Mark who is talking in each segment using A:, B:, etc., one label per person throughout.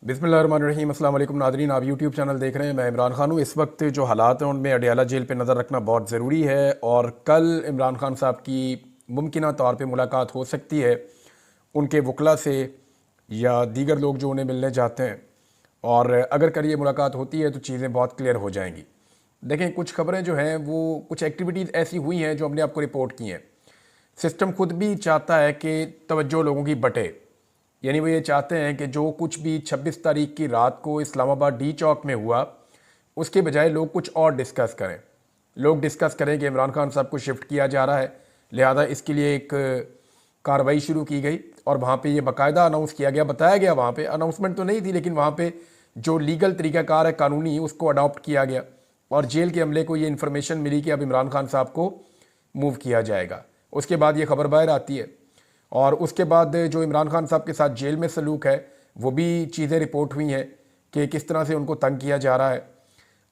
A: बिस्मिल्लाहिर्रहमानिर्रहीम। अस्सलाम वालेकुम नादरीन, आप यूट्यूब चैनल देख रहे हैं। मैं इमरान खान हूँ। इस वक्त जो हालात हैं उनमें अडयाला जेल पे नज़र रखना बहुत ज़रूरी है और कल इमरान खान साहब की मुमकिना तौर पे मुलाकात हो सकती है उनके वकला से या दीगर लोग जो उन्हें मिलने जाते हैं, और अगर कल ये मुलाकात होती है तो चीज़ें बहुत क्लियर हो जाएंगी। देखें, कुछ खबरें जो हैं वो कुछ एक्टिविटीज़ ऐसी हुई हैं जो हमने आपको रिपोर्ट की हैं। सिस्टम खुद भी चाहता है कि तवज्जो लोगों की बटे, यानी वो ये चाहते हैं कि जो कुछ भी 26 तारीख की रात को इस्लामाबाद डी चौक में हुआ उसके बजाय लोग कुछ और डिस्कस करें। लोग डिस्कस करें कि इमरान खान साहब को शिफ्ट किया जा रहा है, लिहाजा इसके लिए एक कार्रवाई शुरू की गई और वहाँ पे ये बाकायदा अनाउंस किया गया, बताया गया। वहाँ पे अनाउंसमेंट तो नहीं थी, लेकिन वहाँ पे जो लीगल तरीक़ाकार है कानूनी, उसको अडॉप्ट किया गया और जेल के अमले को ये इन्फॉर्मेशन मिली कि अब इमरान खान साहब को मूव किया जाएगा। उसके बाद ये खबर बाहर आती है और उसके बाद जो इमरान खान साहब के साथ जेल में सलूक है वो भी चीज़ें रिपोर्ट हुई हैं कि किस तरह से उनको तंग किया जा रहा है।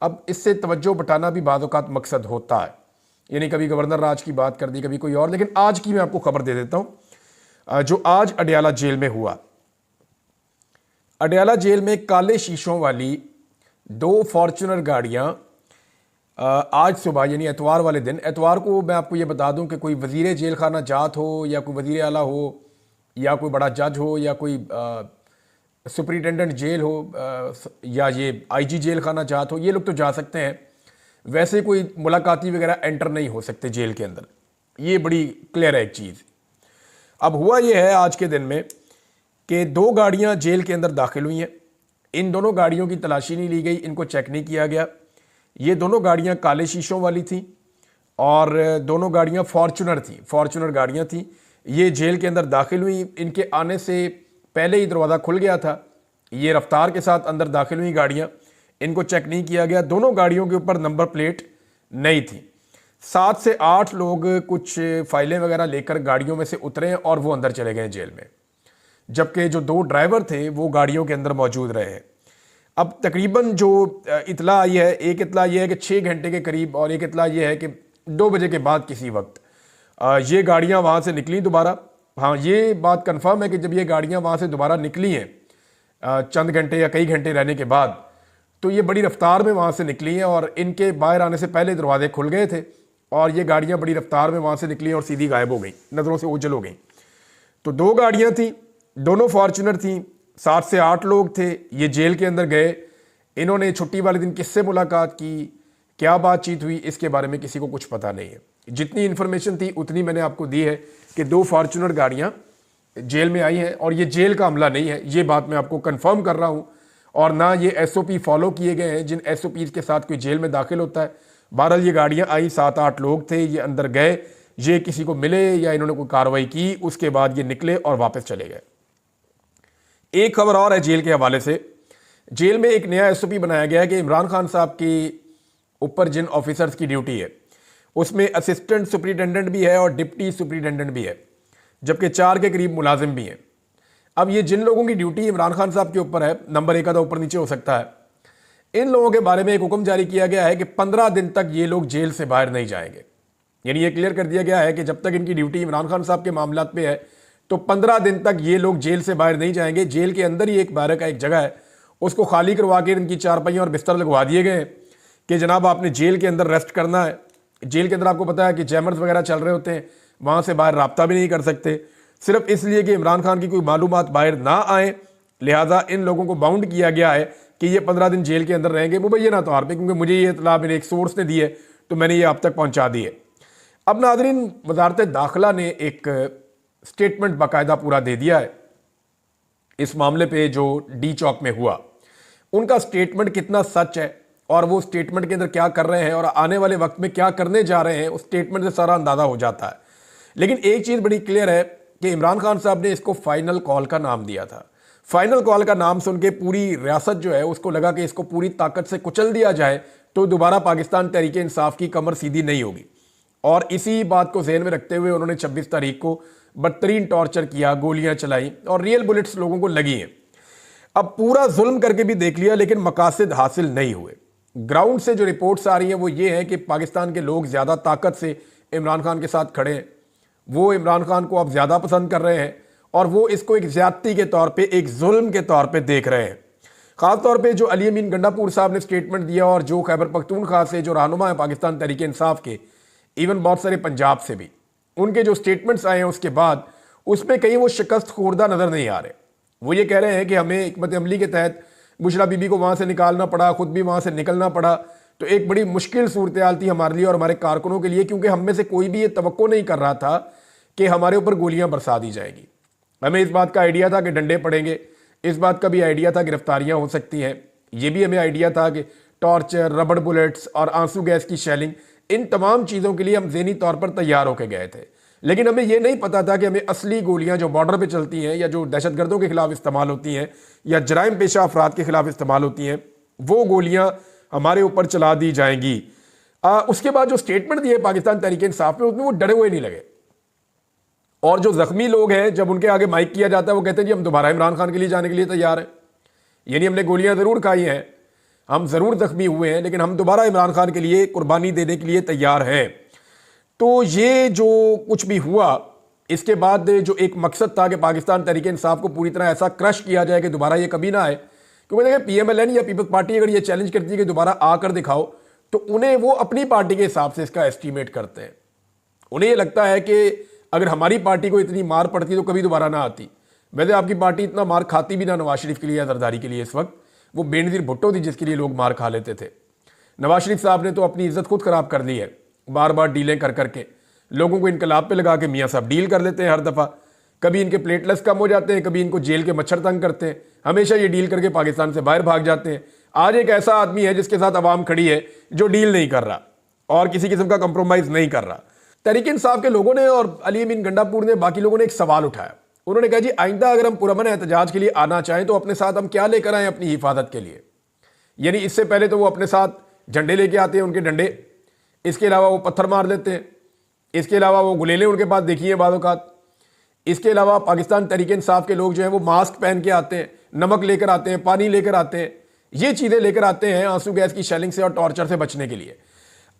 A: अब इससे तवज्जो बटाना भी बाज़ औक़ात मकसद होता है, यानी कभी गवर्नर राज की बात कर दी, कभी कोई और। लेकिन आज की मैं आपको खबर दे देता हूँ जो आज अडयाला जेल में हुआ। अडयाला जेल में काले शीशों वाली 2 फॉर्चूनर गाड़ियाँ आज सुबह यानी एतवार वाले दिन, एतवार को मैं आपको ये बता दूं कि कोई वज़ीर जेल खाना जात हो या कोई वज़ीर आला हो या कोई बड़ा जज हो या कोई सुपरिटेंडेंट जेल हो या ये आईजी जेल खाना जात हो, ये लोग तो जा सकते हैं। वैसे कोई मुलाकाती वगैरह एंटर नहीं हो सकते जेल के अंदर, ये बड़ी क्लियर है एक चीज़। अब हुआ ये है आज के दिन में कि 2 गाड़ियाँ जेल के अंदर दाखिल हुई हैं। इन दोनों गाड़ियों की तलाशी नहीं ली गई, इनको चेक नहीं किया गया। ये दोनों गाड़ियां काले शीशों वाली थी और दोनों गाड़ियां फॉर्चूनर गाड़ियां थी। ये जेल के अंदर दाखिल हुई, इनके आने से पहले ही दरवाज़ा खुल गया था। ये रफ्तार के साथ अंदर दाखिल हुई गाड़ियां, इनको चेक नहीं किया गया। दोनों गाड़ियों के ऊपर नंबर प्लेट नहीं थी। 7 से 8 लोग कुछ फाइलें वगैरह लेकर गाड़ियों में से उतरे और वो अंदर चले गए जेल में, जबकि जो 2 ड्राइवर थे वो गाड़ियों के अंदर मौजूद रहे हैं। अब तकरीबन जो इतला आई है, एक इतला ये है कि 6 घंटे के करीब और एक इतला ये है कि 2 बजे के बाद किसी वक्त ये गाड़ियां वहाँ से निकली दोबारा। हाँ, ये बात कंफर्म है कि जब ये गाड़ियां वहाँ से दोबारा निकली हैं चंद घंटे या कई घंटे रहने के बाद, तो ये बड़ी रफ्तार में वहाँ से निकली हैं और इनके बाहर आने से पहले दरवाजे खुल गए थे और ये गाड़ियाँ बड़ी रफ्तार में वहाँ से निकली और सीधी गायब हो गई, नज़रों से ओझल हो गई। तो 2 गाड़ियाँ थी, दोनों फॉर्चूनर थी, 7 से 8 लोग थे। ये जेल के अंदर गए, इन्होंने छुट्टी वाले दिन किससे मुलाकात की, क्या बातचीत हुई, इसके बारे में किसी को कुछ पता नहीं है। जितनी इन्फॉर्मेशन थी उतनी मैंने आपको दी है कि 2 फॉर्चूनर गाड़ियां जेल में आई हैं और ये जेल का अमला नहीं है, ये बात मैं आपको कंफर्म कर रहा हूं। और ना ये एसओपी फॉलो किए गए हैं जिन एसओपी के साथ कोई जेल में दाखिल होता है। बहरहाल ये गाड़ियां आई, 7-8 लोग थे, ये अंदर गए, ये किसी को मिले या इन्होंने कोई कार्रवाई की, उसके बाद ये निकले और वापस चले गए। एक खबर और है जेल के हवाले से। जेल में एक नया एसओपी बनाया गया है कि इमरान खान साहब के ऊपर जिन ऑफिसर्स की ड्यूटी है उसमें असिस्टेंट सुपरिटेंडेंट भी है और डिप्टी सुपरिटेंडेंट भी है, जबकि 4 के करीब मुलाजिम भी हैं। अब ये जिन लोगों की ड्यूटी इमरान खान साहब के ऊपर है, नंबर 1 आधा ऊपर नीचे हो सकता है, इन लोगों के बारे में एक हुक्म जारी किया गया है कि 15 दिन तक ये लोग जेल से बाहर नहीं जाएंगे। यानी ये क्लियर कर दिया गया है कि जब तक इनकी ड्यूटी इमरान खान साहब के मामलात पे है तो 15 दिन तक ये लोग जेल से बाहर नहीं जाएंगे। जेल के अंदर ही एक बैरक का एक जगह है, उसको खाली करवा के इनकी चारपाइयाँ और बिस्तर लगवा दिए गए हैं कि जनाब आपने जेल के अंदर रेस्ट करना है। जेल के अंदर आपको पता है कि जैमर्स वगैरह चल रहे होते हैं, वहाँ से बाहर राब्ता भी नहीं कर सकते, सिर्फ इसलिए कि इमरान खान की कोई मालूमात बाहर ना आए। लिहाजा इन लोगों को बाउंड किया गया है कि ये 15 दिन जेल के अंदर रहेंगे मुबैना तौर पर, क्योंकि मुझे ये इतला मेरे एक सोर्स ने दी है तो मैंने ये आप तक पहुँचा दी है। अब नाज़रीन, वजारत दाखिला ने एक स्टेटमेंट बाकायदा पूरा दे दिया है इस मामले पे जो डी चौक में हुआ। उनका स्टेटमेंट कितना सच है और वो स्टेटमेंट के अंदर क्या कर रहे हैं और आने वाले वक्त में क्या करने जा रहे हैं, उस स्टेटमेंट से सारा अंदाजा हो जाता है। लेकिन एक चीज़ बड़ी क्लियर है कि इमरान खान साहब ने इसको फाइनल कॉल का नाम दिया था। फाइनल कॉल का नाम सुन के पूरी रियासत जो है उसको लगा कि इसको पूरी ताकत से कुचल दिया जाए तो दोबारा पाकिस्तान तहरीक इंसाफ की कमर सीधी नहीं होगी। और इसी बात को ज़हन में रखते हुए उन्होंने 26 तारीख को बदतरीन टॉर्चर किया, गोलियां चलाई और रियल बुलेट्स लोगों को लगी हैं। अब पूरा जुल्म करके भी देख लिया लेकिन मकासद हासिल नहीं हुए। ग्राउंड से जो रिपोर्ट्स आ रही हैं वो ये है कि पाकिस्तान के लोग ज़्यादा ताकत से इमरान खान के साथ खड़े हैं, वो इमरान खान को अब ज़्यादा पसंद कर रहे हैं और वो इसको एक ज़्यादती के तौर पे, एक जुल्म के तौर पे देख रहे हैं। खासतौर पे जो अली अमीन गंडापुर साहब ने स्टेटमेंट दिया और जो खैबर पख्तूनख्वा से जो रहनुमा है पाकिस्तान तहरीक इंसाफ के, इवन बहुत सारे पंजाब से भी, उनके जो स्टेटमेंट्स आए हैं उसके बाद उसमें कहीं वो शिकस्त खोरदा नजर नहीं आ रहे। वो ये कह रहे हैं कि हमें हिकमत अमली के तहत बुशरा बीबी को वहाँ से निकालना पड़ा, खुद भी वहाँ से निकलना पड़ा, तो एक बड़ी मुश्किल सूरत हाल थी हमारे लिए और हमारे कारकुनों के लिए, क्योंकि हम में से कोई भी ये तवक्को नहीं कर रहा था कि हमारे ऊपर गोलियां बरसा दी जाएगी। हमें इस बात का आइडिया था कि डंडे पड़ेंगे, इस बात का भी आइडिया था गिरफ्तारियां हो सकती हैं, ये भी हमें आइडिया था कि टॉर्चर, रबड़ बुलेट्स और आंसू गैस की शेलिंग, इन तमाम चीज़ों के लिए हम ज़हनी तौर पर तैयार होकर गए थे। लेकिन हमें यह नहीं पता था कि हमें असली गोलियां जो बॉर्डर पे चलती हैं या जो दहशतगर्दों के खिलाफ इस्तेमाल होती हैं या जराइम पेशा अफराद के खिलाफ इस्तेमाल होती हैं, वो गोलियां हमारे ऊपर चला दी जाएंगी। उसके बाद जो स्टेटमेंट दिए पाकिस्तान तहरीक इंसाफ में, उसमें वो डरे हुए नहीं लगे। और जो जख्मी लोग हैं, जब उनके आगे माइक किया जाता है, वो कहते हैं जी हम दोबारा इमरान खान के लिए जाने के लिए तैयार हैं। यानी हमने गोलियां ज़रूर खाई हैं, हम ज़रूर जख्मी हुए हैं, लेकिन हम दोबारा इमरान खान के लिए कुर्बानी देने के लिए तैयार हैं। तो ये जो कुछ भी हुआ, इसके बाद जो एक मकसद था कि पाकिस्तान तहरीक इंसाफ को पूरी तरह ऐसा क्रश किया जाए कि दोबारा ये कभी ना आए, क्योंकि देखिए PMLN या पीपल्स पार्टी अगर ये चैलेंज करती है कि दोबारा आकर दिखाओ, तो उन्हें वो अपनी पार्टी के हिसाब से इसका एस्टीमेट करते हैं। उन्हें ये लगता है कि अगर हमारी पार्टी को इतनी मार पड़ती तो कभी दोबारा ना आती। वैसे आपकी पार्टी इतना मार खाती भी ना नवाज शरीफ के लिए या जरदारी के लिए, इस वक्त वो बेनज़ीर भुट्टो थी जिसके लिए लोग मार खा लेते थे। नवाज शरीफ साहब ने तो अपनी इज्जत खुद खराब कर ली है, बार बार डीलें कर करके लोगों को इनकलाब पे लगा के मियाँ साहब डील कर लेते हैं हर दफ़ा। कभी इनके प्लेटलेट्स कम हो जाते हैं, कभी इनको जेल के मच्छर तंग करते हैं, हमेशा ये डील करके पाकिस्तान से बाहर भाग जाते हैं। आज एक ऐसा आदमी है जिसके साथ अवाम खड़ी है जो डील नहीं कर रहा और किसी किस्म का कंप्रोमाइज़ नहीं कर रहा। तहरीक इंसाफ के लोगों ने और अली अमीन गंडापुर ने, बाकी लोगों ने एक सवाल उठाया। उन्होंने कहा जी आइंदा अगर हम पुरअमन एहतजाज के लिए आना चाहें तो अपने साथ हम क्या लेकर आए अपनी हिफाजत के लिए। यानी इससे पहले तो वो अपने साथ झंडे लेके आते हैं, उनके डंडे, इसके अलावा वो पत्थर मार लेते हैं, इसके अलावा वो गुलेले उनके पास देखिए बाज़-औक़ात, इसके अलावा पाकिस्तान तहरीक इंसाफ के लोग जो हैं वो मास्क पहन के आते हैं, नमक लेकर आते हैं, पानी लेकर आते हैं, ये चीज़ें लेकर आते हैं आंसू गैस की शेलिंग से और टॉर्चर से बचने के लिए।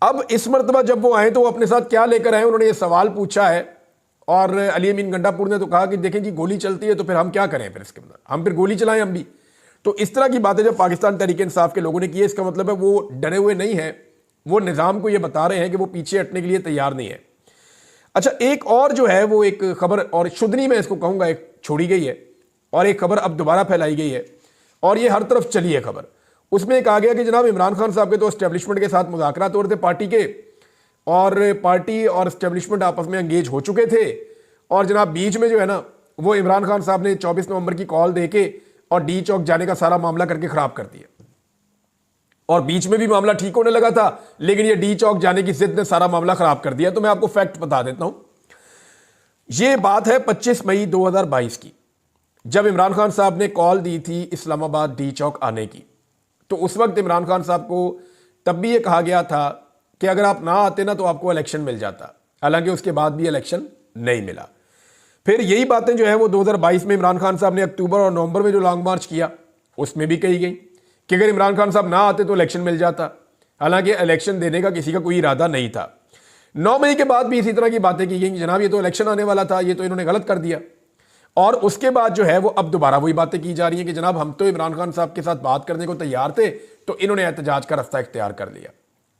A: अब इस मरतबा जब वो आए तो वो अपने साथ क्या लेकर आए, उन्होंने ये सवाल पूछा है। और अली अमीन गंडापुर ने तो कहा कि देखें जी गोली चलती है तो फिर हम क्या करें, फिर इसके अंदर हम फिर गोली चलाएं हम भी। तो इस तरह की बातें जब पाकिस्तान तहरीक इंसाफ के लोगों ने की है, इसका मतलब है वो डरे हुए नहीं हैं, वो निज़ाम को ये बता रहे हैं कि वो पीछे हटने के लिए तैयार नहीं है। अच्छा, एक और जो है वो एक खबर, और शुदनी में इसको कहूँगा, एक छोड़ी गई है और एक खबर अब दोबारा फैलाई गई है और ये हर तरफ चली है खबर। उसमें कहा गया कि जनाब इमरान खान साहब के तो एस्टेब्लिशमेंट के साथ मुज़ाकरात हो रहे थे पार्टी के, और पार्टी और एस्टेब्लिशमेंट आपस में एंगेज हो चुके थे, और जनाब बीच में जो है ना वो इमरान खान साहब ने 24 नवंबर की कॉल दे के और डी चौक जाने का सारा मामला करके ख़राब कर दिया। और बीच में भी मामला ठीक होने लगा था, लेकिन ये डी चौक जाने की जिद ने सारा मामला ख़राब कर दिया। तो मैं आपको फैक्ट बता देता हूँ। ये बात है 25 मई 2022 की, जब इमरान खान साहब ने कॉल दी थी इस्लामाबाद डी चौक आने की। तो उस वक्त इमरान खान साहब को तब भी ये कहा गया था कि अगर आप ना आते ना तो आपको इलेक्शन मिल जाता। हालांकि उसके बाद भी इलेक्शन नहीं मिला। फिर यही बातें जो है वो 2022 में इमरान खान साहब ने अक्टूबर और नवंबर में जो लॉन्ग मार्च किया उसमें भी कही गई कि अगर इमरान खान साहब ना आते तो इलेक्शन मिल जाता। हालांकि इलेक्शन देने का किसी का कोई इरादा नहीं था। 9 मई के बाद भी इसी तरह की बातें की गई कि जनाब ये तो इलेक्शन आने वाला था, ये तो इन्होंने गलत कर दिया। और उसके बाद जो है वो अब दोबारा वही बातें की जा रही हैं कि जनाब हम तो इमरान खान साहब के साथ बात करने को तैयार थे, तो इन्होंने एहतजाज का रास्ता इख्तियार कर लिया।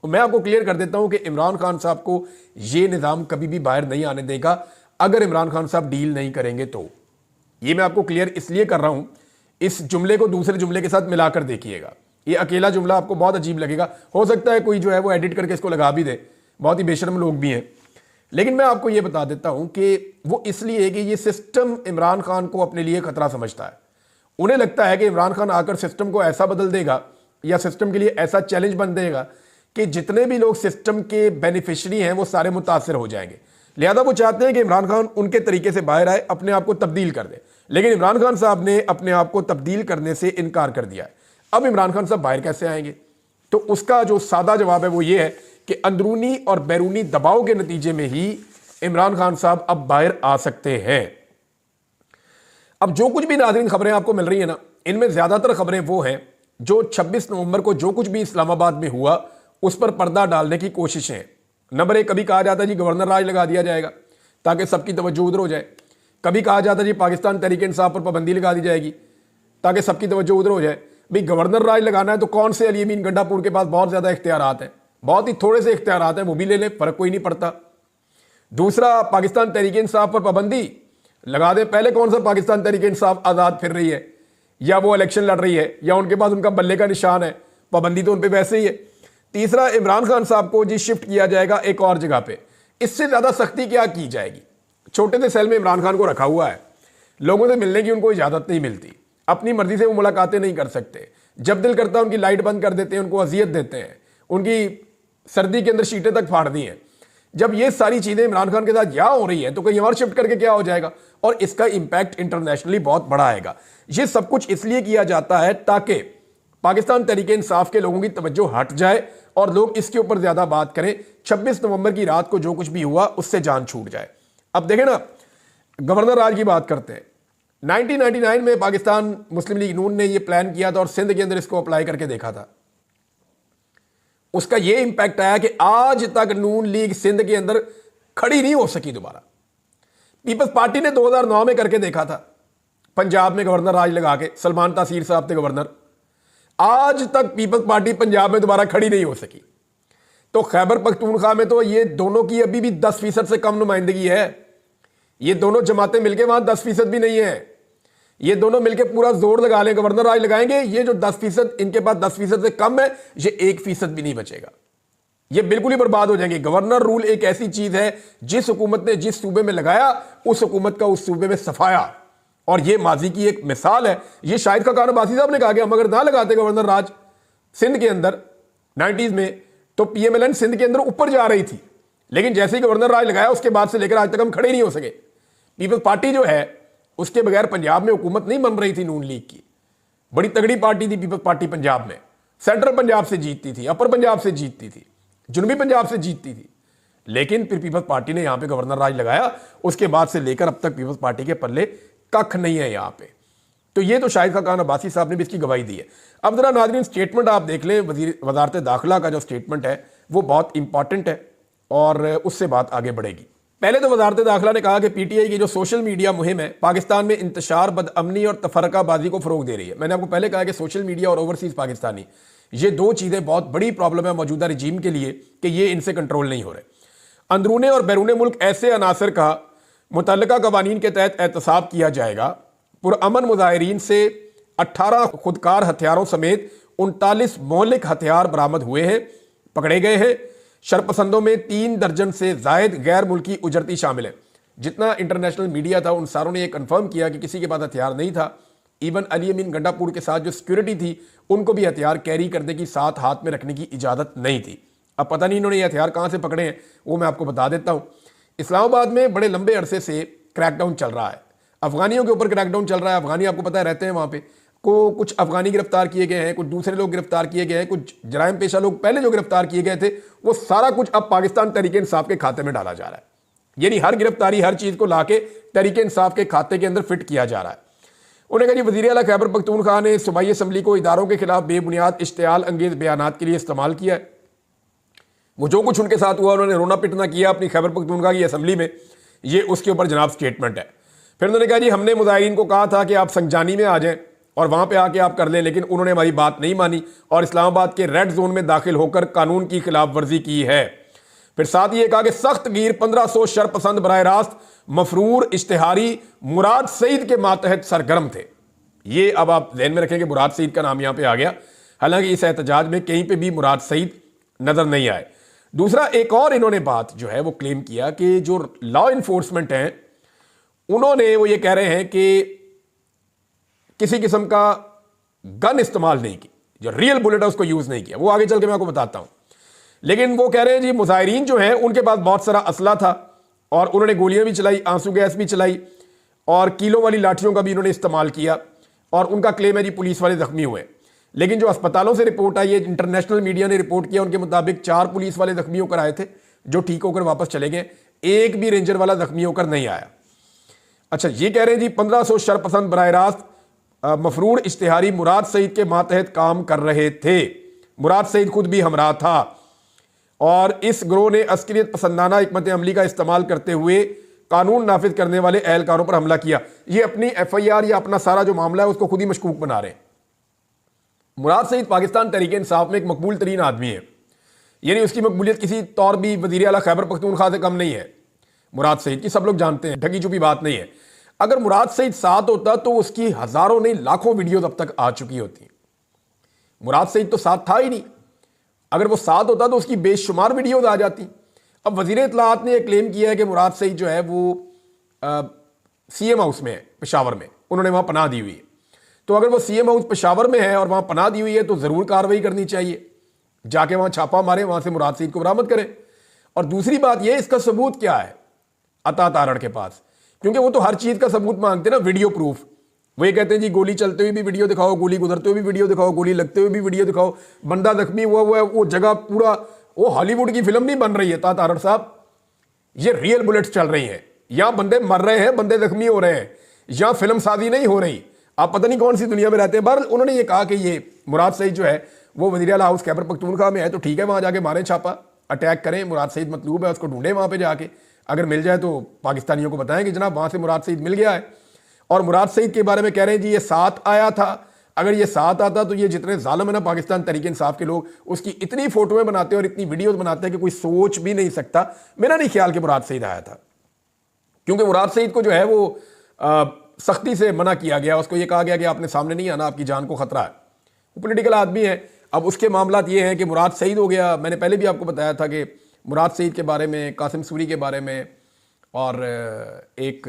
A: तो मैं आपको क्लियर कर देता हूं कि इमरान खान साहब को ये निज़ाम कभी भी बाहर नहीं आने देगा अगर इमरान खान साहब डील नहीं करेंगे तो। ये मैं आपको क्लियर इसलिए कर रहा हूं, इस जुमले को दूसरे जुमले के साथ मिलाकर देखिएगा। ये अकेला जुमला आपको बहुत अजीब लगेगा, हो सकता है कोई जो है वो एडिट करके इसको लगा भी दे, बहुत ही बेशर्म लोग भी हैं। लेकिन मैं आपको ये बता देता हूं कि वो इसलिए कि ये सिस्टम इमरान खान को अपने लिए खतरा समझता है। उन्हें लगता है कि इमरान खान आकर सिस्टम को ऐसा बदल देगा या सिस्टम के लिए ऐसा चैलेंज बन देगा कि जितने भी लोग सिस्टम के बेनिफिशरी हैं वो सारे मुतासर हो जाएंगे। लिहाजा वो चाहते हैं कि इमरान खान उनके तरीके से बाहर आए, अपने आप को तब्दील कर दे। लेकिन इमरान खान साहब ने अपने आप को तब्दील करने से इनकार कर दिया है। अब इमरान खान साहब बाहर कैसे आएंगे? तो उसका जो सादा जवाब है वो ये है कि अंदरूनी और बैरूनी दबाव के नतीजे में ही इमरान खान साहब अब बाहर आ सकते हैं। अब जो कुछ भी नाज़रीन खबरें आपको मिल रही है ना, इनमें ज्यादातर खबरें वो हैं जो 26 नवंबर को जो कुछ भी इस्लामाबाद में हुआ उस पर पर्दा डालने की कोशिशें हैं। नंबर 1, कभी कहा जाता है जी गवर्नर राज लगा दिया जाएगा ताकि सबकी तवज्जो उधर हो जाए। कभी कहा जाता है जी पाकिस्तान तहरीक इंसाफ पर पाबंदी लगा दी जाएगी ताकि सबकी तवज्जो उधर हो जाए। भाई गवर्नर राज लगाना है तो कौन से अली अमीन गंडापुर के पास बहुत ज़्यादा इख्तियारात हैं, बहुत ही थोड़े से इख्तियारात हैं, वो भी ले लें, फ़र्क कोई नहीं पड़ता। दूसरा, पाकिस्तान तहरीक इंसाफ पर पाबंदी लगा दें। पहले कौन सा पाकिस्तान तहरीक इंसाफ आज़ाद फिर रही है, या वो इलेक्शन लड़ रही है, या उनके पास उनका बल्ले का निशान है, पाबंदी तो उन पर वैसे ही है। तीसरा, इमरान खान साहब को जी शिफ्ट किया जाएगा एक और जगह पे, इससे ज़्यादा सख्ती क्या की जाएगी? छोटे से सेल में इमरान खान को रखा हुआ है, लोगों से मिलने की उनको इजाज़त नहीं मिलती, अपनी मर्जी से वो मुलाकातें नहीं कर सकते, जब दिल करता है उनकी लाइट बंद कर देते हैं, उनको अजियत देते हैं, उनकी सर्दी के अंदर शीटें तक फाड़ दी हैं। जब ये सारी चीज़ें इमरान खान के साथ यहाँ हो रही है तो कहीं और शिफ्ट करके क्या हो जाएगा, और इसका इंपैक्ट इंटरनेशनली बहुत बड़ा आएगा। ये सब कुछ इसलिए किया जाता है ताकि पाकिस्तान तहरीक इंसाफ के लोगों की तवज्जो हट जाए और लोग इसके ऊपर ज़्यादा बात करें। 26 नवंबर की रात को जो कुछ भी हुआ उससे जान छूट जाए। अब देखें ना, गवर्नर राज की बात करते हैं। 1999 में पाकिस्तान मुस्लिम लीग नून ने यह प्लान किया था और सिंध के अंदर इसको अप्लाई करके देखा था। उसका यह इंपैक्ट आया कि आज तक नून लीग सिंध के अंदर खड़ी नहीं हो सकी दोबारा। पीपल्स पार्टी ने 2009 में करके देखा था, पंजाब में गवर्नर राज लगा के, सलमान तासीर साहब थे गवर्नर। आज तक पीपल्स पार्टी पंजाब में दोबारा खड़ी नहीं हो सकी। तो खैबर पख्तूनख्वा में तो ये दोनों की अभी भी 10% से कम नुमाइंदगी है। ये दोनों जमातें मिलकर वहां 10% भी नहीं है। ये दोनों मिलकर पूरा जोर लगा लें, गवर्नर राज लगाएंगे, ये जो 10% इनके पास 10% से कम है, ये 1% भी नहीं बचेगा। ये बिल्कुल ही बर्बाद हो जाएंगे। गवर्नर रूल एक ऐसी चीज है, जिस हुकूमत ने जिस सूबे में लगाया उस हुकूमत का उस सूबे में सफाया, और ये माजी की एक मिसाल है। ये शाहिद खाकान अब्बासी साहब ने कहा कि हम अगर ना लगाते गवर्नर राज सिंध के अंदर 90s में, तो PMLN सिंध के अंदर ऊपर जा रही थी, लेकिन जैसे ही गवर्नर राज लगाया उसके बाद से लेकर आज तक हम खड़े नहीं हो सके। पीपल्स पार्टी जो है उसके बगैर पंजाब में हुकूमत नहीं बन रही थी। नून लीग की बड़ी तगड़ी पार्टी थी पीपल्स पार्टी पंजाब में, सेंट्रल पंजाब से जीतती थी, अपर पंजाब से जीतती थी, जुनूबी पंजाब से जीतती थी। लेकिन फिर पीपल्स पार्टी ने यहां पे गवर्नर राज लगाया, उसके बाद से लेकर अब तक पीपल्स पार्टी के पल्ले कख नहीं है यहां पे। तो ये तो शाहिद खाकान अब्बासी साहब ने भी इसकी गवाही दी है। अब जरा नाज़रीन स्टेटमेंट आप देख लें, वज़ारत दाखिला का जो स्टेटमेंट है वो बहुत इंपॉर्टेंट है और उससे बात आगे बढ़ेगी। पहले तो वज़ारत दाखिला ने कहा कि PTI की जो सोशल मीडिया मुहिम है पाकिस्तान में इंतशार, बदअमनी और तफरकाबाजी को फ़रोग दे रही है। मैंने आपको पहले कहा कि सोशल मीडिया और ओवरसीज़ पाकिस्तानी, ये दो चीज़ें बहुत बड़ी प्रॉब्लम है मौजूदा रजीम के लिए कि ये इनसे कंट्रोल नहीं हो रहे। अंदरूने और बैरून मुल्क ऐसे अनासर का मुतल्लका कवानीन के तहत एहतसाब किया जाएगा। पुरअमन मुजाहिरीन से 18 खुदकार हथियारों समेत 39 मौलिक हथियार बरामद हुए हैं, पकड़े गए हैं। शरपसंदों में 3 दर्जन से जायद गैर मुल्की उजरती शामिल है। जितना इंटरनेशनल मीडिया था उन सारों ने यह कन्फर्म किया कि किसी के पास हथियार नहीं था। इवन अली अमीन गंडापुर के साथ जो सिक्योरिटी थी उनको भी हथियार कैरी करने की, साथ हाथ में रखने की इजाज़त नहीं थी। अब पता नहीं इन्होंने ये हथियार कहाँ से पकड़े हैं, वो मैं आपको बता देता हूँ। इस्लामाबाद में बड़े लंबे अरसे से क्रैकडाउन चल रहा है, अफगानियों के ऊपर क्रैकडाउन चल रहा है। अफगानी आपको पता है रहते हैं वहाँ पे, को कुछ अफगानी गिरफ्तार किए गए हैं, कुछ दूसरे लोग गिरफ्तार किए गए हैं, कुछ जराइम पेशा लोग पहले जो गिरफ्तार किए गए थे वो सारा कुछ अब पाकिस्तान तहरीक इंसाफ के खाते में डाला जा रहा है। यानी हर गिरफ्तारी, हर चीज़ को लाके तहरीक इंसाफ के खाते के अंदर फिट किया जा रहा है। उन्होंने कहा जी वज़ीर आला खैबर पख्तूनख्वा ने सूबाई असम्बली को इदारों के खिलाफ बेबुनियाद इश्तियाल अंगेज बयानात के लिए इस्तेमाल किया है। वो जो कुछ उनके साथ हुआ, उन्होंने रोना पिटना किया अपनी खैबर पख्तूनख्वा की असम्बली में, ये उसके ऊपर जनाब स्टेटमेंट है। फिर उन्होंने कहा जी हमने मुजाहिरीन को कहा था कि आप संजानी में आ जाएं और वहां पे आके आप कर लें, लेकिन उन्होंने हमारी बात नहीं मानी और इस्लामाबाद के रेड जोन में दाखिल होकर कानून की खिलाफ वर्जी की है। फिर साथ ये कहा कि सख्त गिर 1500 शरपसंद बराह रास्त मफरूर इश्तिहारी मुराद सईद के मातहत सरगर्म थे। ये अब आप ध्यान में रखें कि मुराद सईद का नाम यहां पे आ गया, हालांकि इस एहतजाज में कहीं पे भी मुराद सईद नजर नहीं आए। दूसरा, एक और इन्होंने बात जो है वो क्लेम किया कि जो लॉ इन्फोर्समेंट हैं उन्होंने, वो ये कह रहे हैं कि किसी किस्म का गन इस्तेमाल नहीं की, जो रियल बुलेट है उसको यूज नहीं किया। वो आगे चल के मैं आपको बताता हूं। लेकिन वो कह रहे हैं जी मुजाहिरीन जो हैं उनके पास बहुत सारा असला था और उन्होंने गोलियां भी चलाई, आंसू गैस भी चलाई और कीलों वाली लाठियों का भी उन्होंने इस्तेमाल किया। और उनका क्लेम है जी पुलिस वाले जख्मी हुए। लेकिन जो अस्पतालों से रिपोर्ट आई है, इंटरनेशनल मीडिया ने रिपोर्ट किया, उनके मुताबिक 4 पुलिस वाले जख्मी होकर आए थे जो ठीक होकर वापस चले गए, एक भी रेंजर वाला जख्मी होकर नहीं आया। अच्छा, ये कह रहे हैं जी 1500 शरपसंद बराह रास्त मफरूर इश्तिहारी मुराद सईद के मातहत काम कर रहे थे। मुराद सईद खुद भी हमरा था और इस ग्रोह ने अस्करियत पसंदाना हिकमत अमली का इस्तेमाल करते हुए कानून नाफिज करने वाले एहलकारों पर हमला किया। ये अपनी FIR या अपना सारा जो मामला है उसको खुद ही मशकूक बना रहे हैं। मुराद सईद पाकिस्तान तहरीक इंसाफ में एक मकबूल तरीन आदमी है, यानी उसकी मकबूलियत किसी तौर भी वज़ीर आला खैबर पख्तूनख्वा से कम नहीं है। मुराद सईद की सब लोग जानते हैं, ढकी चुपी बात नहीं है। अगर मुराद सईद साथ होता तो उसकी हज़ारों नहीं लाखों वीडियोज़ अब तक आ चुकी होती। मुराद सईद तो साथ था ही नहीं, अगर वो साथ होता तो उसकी बेशुमार वीडियोज़ आ जाती। अब वज़ीर इत्तलाआत ने क्लेम किया है कि मुराद सईद जो है वो CM हाउस में है, पेशावर में, उन्होंने वहाँ पनाह दी हुई है। तो अगर वो CM हाउस पेशावर में है और वहाँ पनाह दी हुई है तो ज़रूर कार्रवाई करनी चाहिए, जाके वहाँ छापा मारे, वहाँ से मुराद सईद को बरामद करें। और दूसरी बात ये, इसका सबूत क्या है अता तारड़ के पास, क्योंकि वो तो हर चीज़ का सबूत मांगते हैं ना, वीडियो प्रूफ। वो ये कहते हैं जी गोली चलते हुए भी वीडियो दिखाओ, गोली गुजरते हुए भी वीडियो दिखाओ, गोली लगते हुए भी वीडियो दिखाओ, बंदा जख्मी हुआ है, वो जगह पूरा, वो हॉलीवुड की फिल्म नहीं बन रही है अता तारड़ साहब, ये रियल बुलेट्स चल रही हैं, यहाँ बंदे मर रहे हैं, बंदे जख्मी हो रहे हैं, यहाँ फिल्म साजी नहीं हो रही। आप पता नहीं कौन सी दुनिया में रहते हैं। बहरहाल उन्होंने ये कहा कि ये मुराद सईद जो है वो वज़ीर आला हाउस खैबर पख्तूनख्वा में है, तो ठीक है, वहाँ जाके मारें छापा, अटैक करें, मुराद सईद मतलूब है, उसको ढूंढें वहाँ पे जाके, अगर मिल जाए तो पाकिस्तानियों को बताएं कि जनाब वहाँ से मुराद सईद मिल गया है। और मुराद सईद के बारे में कह रहे हैं जी ये साथ आया था। अगर ये साथ आता तो ये जितने जालिम है ना पाकिस्तान तहरीक इंसाफ के लोग, उसकी इतनी फोटोएं बनाते हैं और इतनी वीडियोस बनाते हैं कि कोई सोच भी नहीं सकता। मेरा नहीं ख्याल कि मुराद सईद आया था, क्योंकि मुराद सईद को जो है वो सख्ती से मना किया गया, उसको ये कहा गया कि आपने सामने नहीं आना, आपकी जान को खतरा है। वो पॉलिटिकल आदमी है। अब उसके मामलात ये हैं कि मुराद सईद हो गया, मैंने पहले भी आपको बताया था कि मुराद सईद के बारे में, कासिम सूरी के बारे में, और एक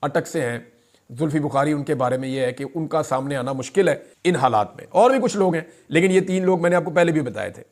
A: अटक से हैं जुल्फी बुखारी, उनके बारे में ये है कि उनका सामने आना मुश्किल है इन हालात में। और भी कुछ लोग हैं, लेकिन ये 3 लोग मैंने आपको पहले भी बताए थे।